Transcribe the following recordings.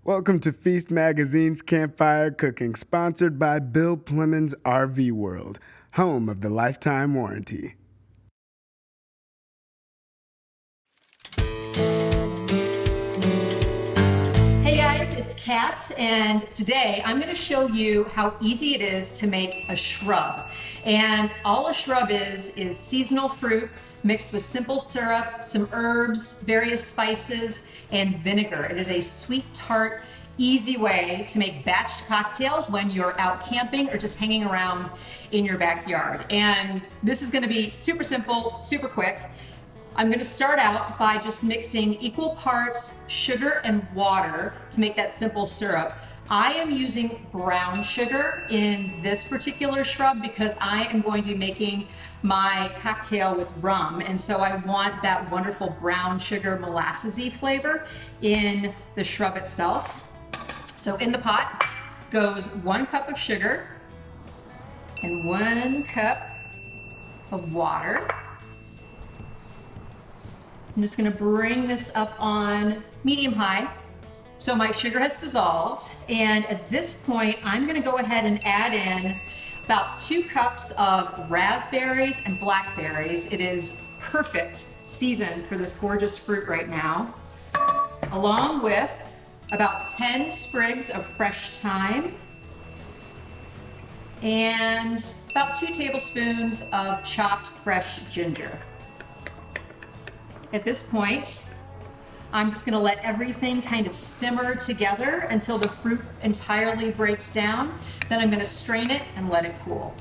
Welcome to Feast Magazine's Campfire Cooking, sponsored by Plemmons RV World, home of the lifetime warranty. Hey guys, it's Kat, and today I'm going to show you how easy it is to make a shrub. And all a shrub is seasonal fruit mixed with simple syrup, some herbs, various spices, and vinegar. It is a sweet, tart, easy way to make batched cocktails when you're out camping or just hanging around in your backyard. And this is going to be super simple, super quick. I'm going to start out by just mixing equal parts sugar and water to make that simple syrup. I am using brown sugar in this particular shrub because I am going to be making my cocktail with rum, and so I want that wonderful brown sugar molassesy flavor in the shrub itself. So in the pot goes 1 cup of sugar and 1 cup of water. I'm just going to bring this up on medium-high. So my sugar has dissolved, and at this point I'm going to go ahead and add in about 2 cups of raspberries and blackberries. It is perfect season for this gorgeous fruit right now, along with about 10 sprigs of fresh thyme and about 2 tablespoons of chopped fresh ginger. At this point, I'm just going to let everything kind of simmer together until the fruit entirely breaks down. Then I'm going to strain it and let it cool.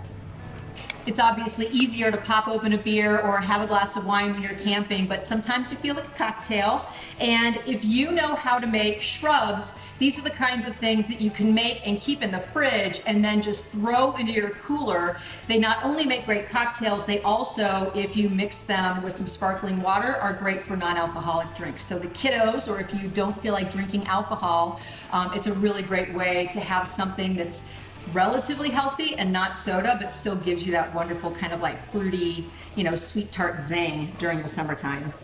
It's obviously easier to pop open a beer or have a glass of wine when you're camping, but sometimes you feel like a cocktail. And if you know how to make shrubs, these are the kinds of things that you can make and keep in the fridge and then just throw into your cooler. They not only make great cocktails, they also, if you mix them with some sparkling water, are great for non-alcoholic drinks. So the kiddos, or if you don't feel like drinking alcohol, it's a really great way to have something that's relatively healthy and not soda, but still gives you that wonderful kind of like fruity, sweet tart zing during the summertime.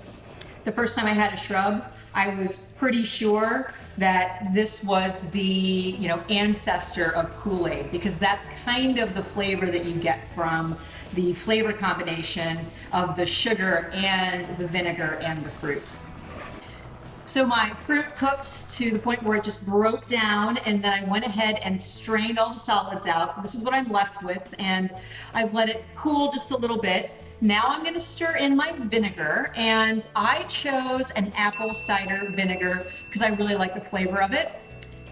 The first time I had a shrub, I was pretty sure that this was the, ancestor of Kool-Aid, because that's kind of the flavor that you get from the flavor combination of the sugar and the vinegar and the fruit. So my fruit cooked to the point where it just broke down, and then I went ahead and strained all the solids out. This is what I'm left with, and I've let it cool just a little bit. Now I'm going to stir in my vinegar, and I chose an apple cider vinegar because I really like the flavor of it.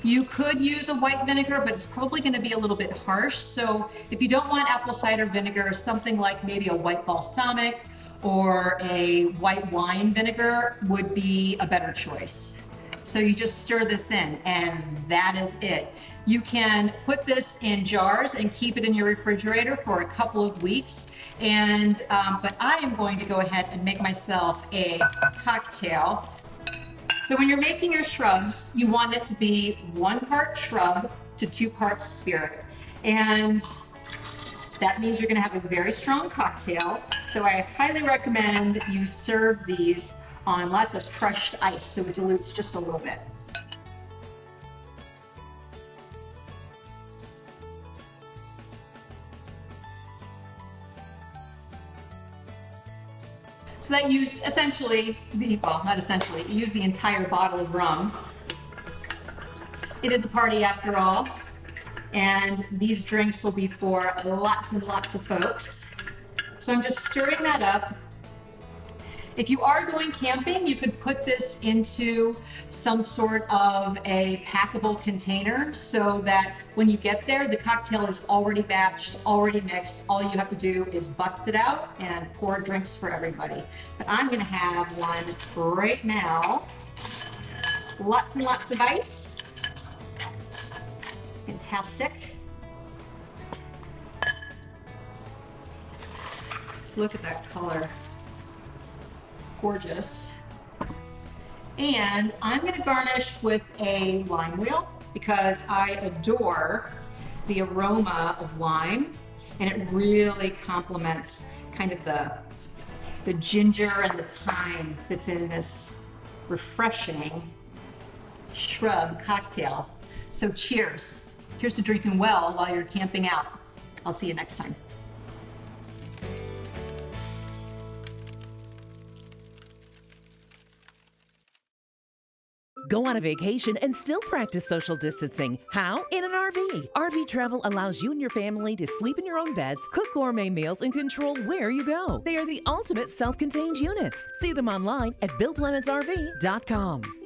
You could use a white vinegar, but it's probably going to be a little bit harsh. So if you don't want apple cider vinegar, something like maybe a white balsamic or a white wine vinegar would be a better choice. So you just stir this in, and that is it. You can put this in jars and keep it in your refrigerator for a couple of weeks. And but I am going to go ahead and make myself a cocktail. So when you're making your shrubs, you want it to be 1 part shrub to 2 parts spirit. And that means you're going to have a very strong cocktail. So I highly recommend you serve these on lots of crushed ice so it dilutes just a little bit. So that used essentially not essentially, it used the entire bottle of rum. It is a party after all, and these drinks will be for lots and lots of folks. So I'm just stirring that up. If you are going camping, you could put this into some sort of a packable container so that when you get there, the cocktail is already batched, already mixed. All you have to do is bust it out and pour drinks for everybody. But I'm gonna have one right now. Lots and lots of ice. Fantastic. Look at that color. Gorgeous. And I'm going to garnish with a lime wheel because I adore the aroma of lime, and it really complements kind of the ginger and the thyme that's in this refreshing shrub cocktail. So cheers. Here's to drinking well while you're camping out. I'll see you next time. Go on a vacation and still practice social distancing. How? In an RV. RV travel allows you and your family to sleep in your own beds, cook gourmet meals, and control where you go. They are the ultimate self-contained units. See them online at BillPlemmonsRV.com.